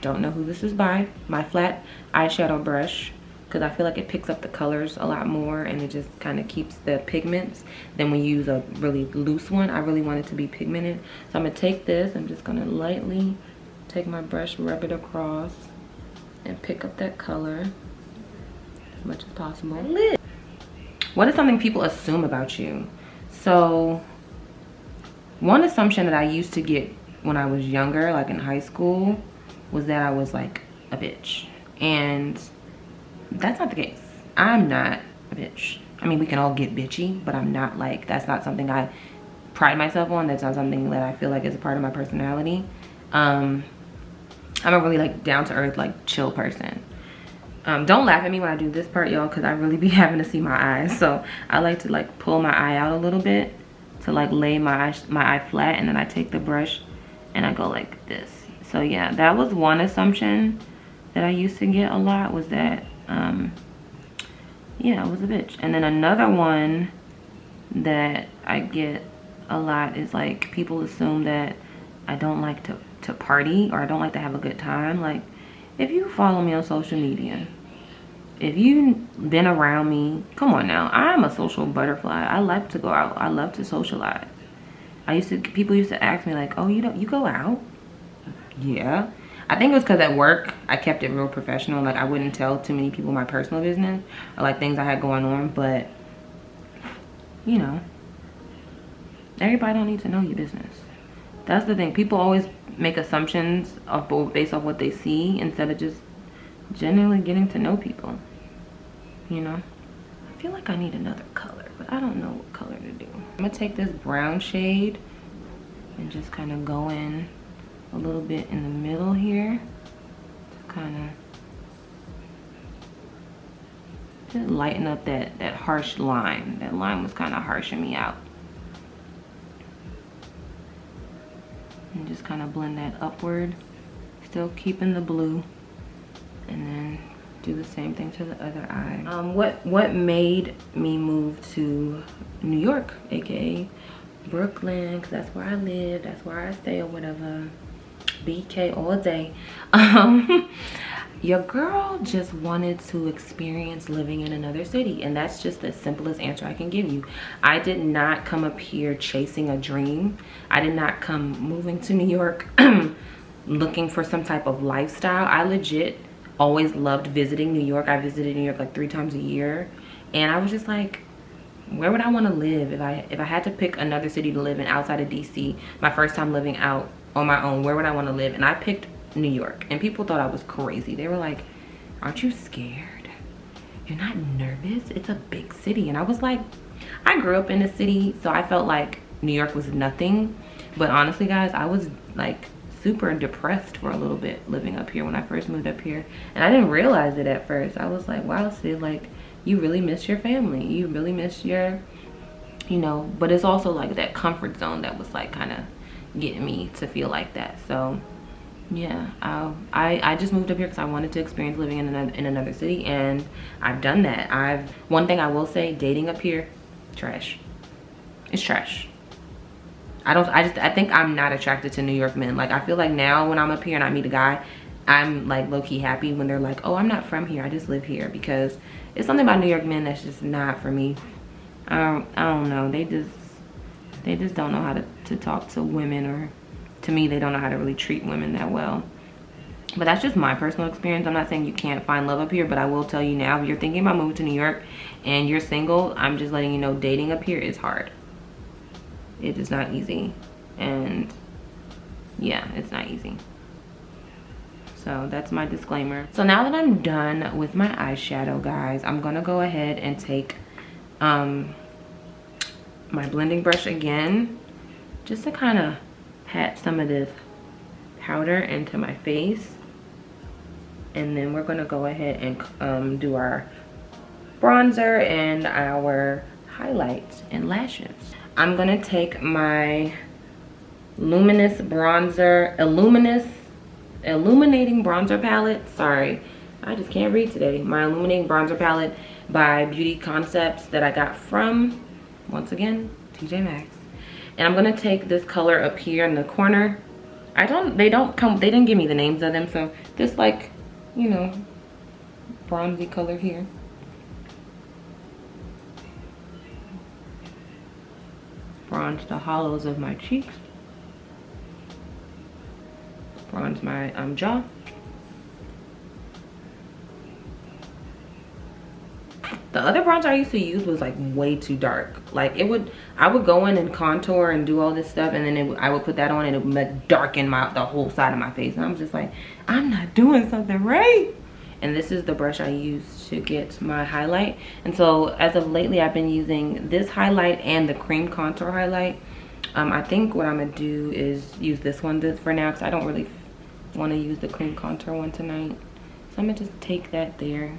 know who this is by, my flat eyeshadow brush, because I feel like it picks up the colors a lot more, and it just kind of keeps the pigments than when you use a really loose one. I really want it to be pigmented. So I'm gonna take this, I'm just gonna lightly take my brush, rub it across, and pick up that color as much as possible. What is something people assume about you? So one assumption that I used to get when I was younger, like in high school, was that I was like a bitch. And that's not the case. I'm not a bitch. I mean, we can all get bitchy, but I'm not like, that's not something I pride myself on. That's not something that I feel like is a part of my personality. I'm a really like down to earth, like chill person. Don't laugh at me when I do this part, y'all, because I really be having to see my eyes. So I like to like pull my eye out a little bit to like lay my eye flat, and then I take the brush and I go like this. So yeah, that was one assumption that I used to get a lot, was that yeah, I was a bitch. And then another one that I get a lot is like, people assume that I don't like to party, or I don't like to have a good time. Like, if you follow me on social media, if you've been around me, come on now, I'm a social butterfly. I like to go out. I love to socialize. People used to ask me like, oh, you go out? Yeah. I think it was because at work, I kept it real professional. Like, I wouldn't tell too many people my personal business, or like things I had going on. But, you know, everybody don't need to know your business. That's the thing. People always make assumptions based off what they see, instead of just genuinely getting to know people, you know? I feel like I need another color, but I don't know what color to do. I'm gonna take this brown shade and just kind of go in a little bit in the middle here to kind of just lighten up that harsh line. That line was kind of harshing me out. And just kind of blend that upward, still keeping the blue, and then do the same thing to the other eye. What made me move to New York, aka Brooklyn, because that's where I live, that's where I stay, or whatever. BK all day. Your girl just wanted to experience living in another city, and that's just the simplest answer I can give you. I did not come up here chasing a dream. I did not come moving to New York looking for some type of lifestyle. I legit always loved visiting New York. I visited New York like 3 times a year, and I was just like, where would I want to live if I had to pick another city to live in outside of DC? My first time living out on my own, where would I want to live? And I picked New York, and people thought I was crazy. They were like, aren't you scared? You're not nervous? It's a big city. And I was like, I grew up in a city, so I felt like New York was nothing. But honestly, guys, I was like super depressed for a little bit living up here when I first moved up here, and I didn't realize it at first. I was like, wow, Sydd, like, you really miss your family, you really miss your, you know. But it's also like that comfort zone that was like kind of getting me to feel like that. So yeah, I just moved up here because I wanted to experience living in another city, and I've done that. One thing I will say, dating up here, trash. It's trash. I think I'm not attracted to New York men. Like, I feel like now when I'm up here and I meet a guy, I'm like low-key happy when they're like, oh, I'm not from here, I just live here, because it's something about New York men that's just not for me. I don't know, they just don't know how to talk to women, or to me, they don't know how to really treat women that well. But that's just my personal experience. I'm not saying you can't find love up here, but I will tell you now, if you're thinking about moving to New York and you're single, I'm just letting you know, dating up here is hard. It is not easy, and yeah, it's not easy. So that's my disclaimer. So now that I'm done with my eyeshadow, guys, I'm gonna go ahead and take my blending brush again, just to kind of pat some of this powder into my face, and then we're gonna go ahead and do our bronzer and our highlights and lashes. I'm gonna take my luminous bronzer, illuminating bronzer palette. Sorry, I just can't read today. My illuminating bronzer palette by Beauty Concepts that I got from, once again, TJ Maxx. And I'm gonna take this color up here in the corner. They didn't give me the names of them, so this, like, you know, bronzy color here. Bronze the hollows of my cheeks. Bronze my jaw. The other bronzer I used to use was like way too dark. Like, I would go in and contour and do all this stuff, and then I would put that on, and it would darken the whole side of my face. And I'm just like, I'm not doing something right. And this is the brush I use to get my highlight. And so as of lately, I've been using this highlight and the cream contour highlight. I think what I'm gonna do is use this one for now, because I don't really want to use the cream contour one tonight. So I'm gonna just take that there.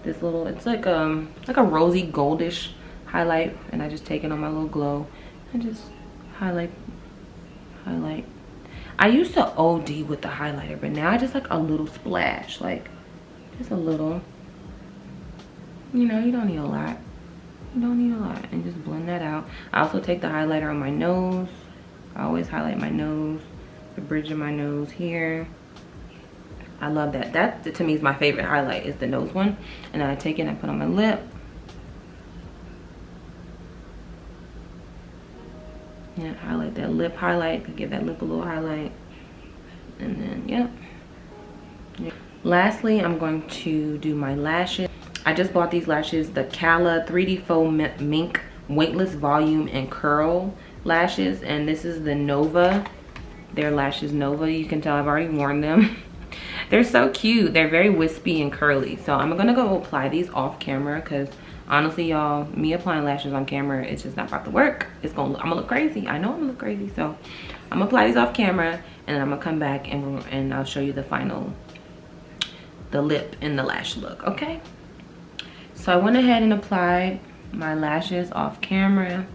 This little, it's like a rosy goldish highlight, and I just take it on my little glow and just highlight. I used to OD with the highlighter, but now I just like a little splash, like just a little. You know, you don't need a lot. You don't need a lot. And just blend that out. I also take the highlighter on my nose. I always highlight my nose, the bridge of my nose here. I love that. That to me is my favorite highlight, is the nose one. And then I take it and I put on my lip. Yeah, highlight that lip highlight, give that lip a little highlight. And then, yep. Lastly, I'm going to do my lashes. I just bought these lashes, the Kala 3D Faux Mink Weightless Volume and Curl lashes. And this is the Nova. They're lashes Nova. You can tell I've already worn them. They're so cute. They're very wispy and curly. So I'm gonna go apply these off camera, because honestly, y'all, me applying lashes on camera, it's just not about to work. I'm gonna look crazy. I know I'm gonna look crazy. So I'm gonna apply these off camera, and then I'm gonna come back and I'll show you the lip and the lash look, okay? So I went ahead and applied my lashes off camera.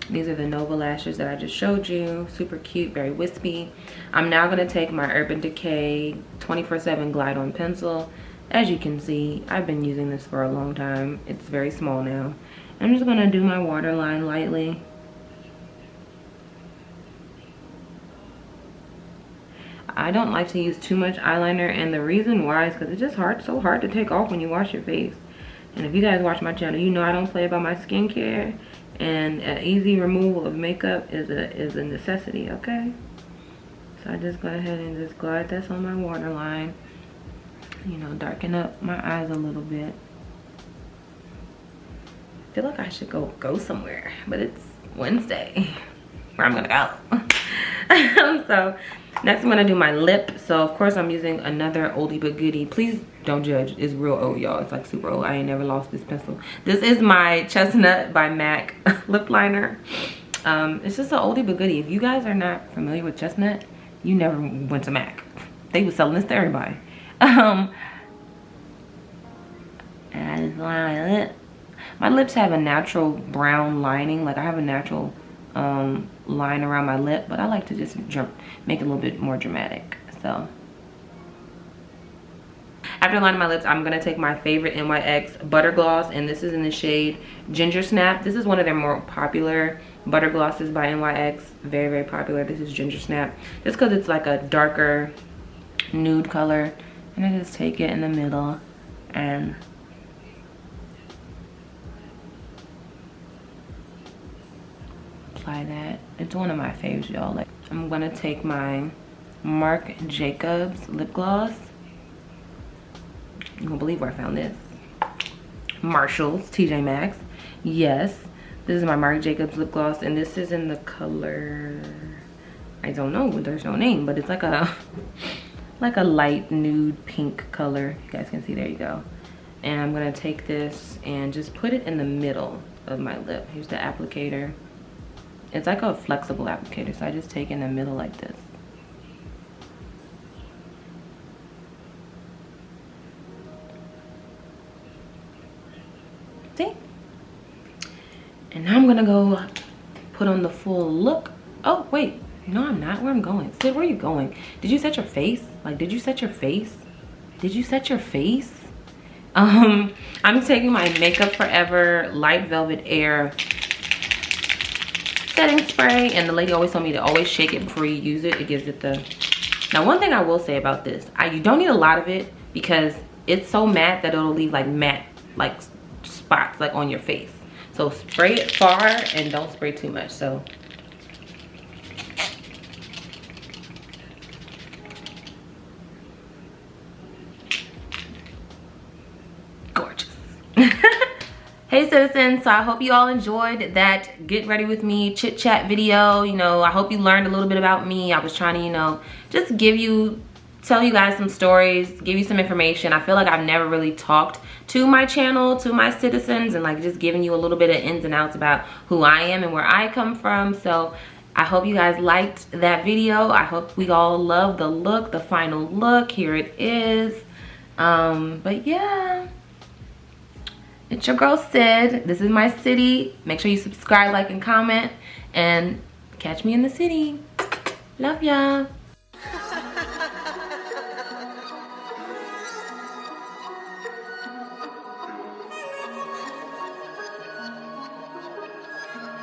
These are the Nova lashes that I just showed you. Super cute, very wispy. I'm now gonna take my Urban Decay 24/7 Glide On Pencil. As you can see, I've been using this for a long time. It's very small now. I'm just gonna do my waterline lightly. I don't like to use too much eyeliner, and the reason why is because it's just so hard to take off when you wash your face. And if you guys watch my channel, you know I don't play about my skincare, and an easy removal of makeup is a necessity, okay? So I just go ahead and just glide this on my waterline. You know, darken up my eyes a little bit. I feel like I should go somewhere, but it's Wednesday where I'm gonna go. So next I'm gonna do my lip. So of course I'm using another oldie but goodie. Please don't judge, it's real old, y'all. It's like super old. I ain't never lost this pencil. This is my Chestnut by MAC lip liner. It's just an oldie but goodie. If you guys are not familiar with Chestnut, you never went to MAC. They was selling this to everybody. And I just line my lip. My lips have a natural brown lining. Like I have a natural line around my lip, but I like to just make it a little bit more dramatic. So after lining my lips, I'm gonna take my favorite NYX butter gloss, and this is in the shade Ginger Snap. This is one of their more popular butter glosses by NYX. Very, very popular. This is Ginger Snap, just because it's like a darker nude color. And I just take it in the middle and apply that. It's one of my favorites, y'all. Like, I'm gonna take my Marc Jacobs lip gloss. You won't believe where I found this. Marshalls, TJ Maxx. Yes, this is my Marc Jacobs lip gloss, and this is in the color, I don't know, there's no name, but it's like a light nude pink color. You guys can see, there you go. And I'm gonna take this and just put it in the middle of my lip. Here's the applicator. It's like a flexible applicator, so I just take it in the middle like this. See? And now I'm gonna go put on the full look. Oh, wait. No, I'm not. Where I'm going? Sydd, where are you going? Did you set your face? Like, did you set your face? Did you set your face? I'm taking my Makeup Forever Light Velvet Air setting spray, and the lady always told me to always shake it before you use it. It gives it the... Now, one thing I will say about this, you don't need a lot of it, because it's so matte that it'll leave like matte like spots like on your face. So spray it far and don't spray too much. So gorgeous. Hey citizens, so I hope you all enjoyed that get ready with me chit chat video. You know, I hope you learned a little bit about me. I was trying to, you know, just tell you guys some stories, give you some information. I feel like I've never really talked to my channel, to my citizens, and like just giving you a little bit of ins and outs about who I am and where I come from. So I hope you guys liked that video. I hope we all love the look, the final look. Here it is. But yeah, it's your girl Sydd. This is my city. Make sure you subscribe, like, and comment, and catch me in the city. Love y'all.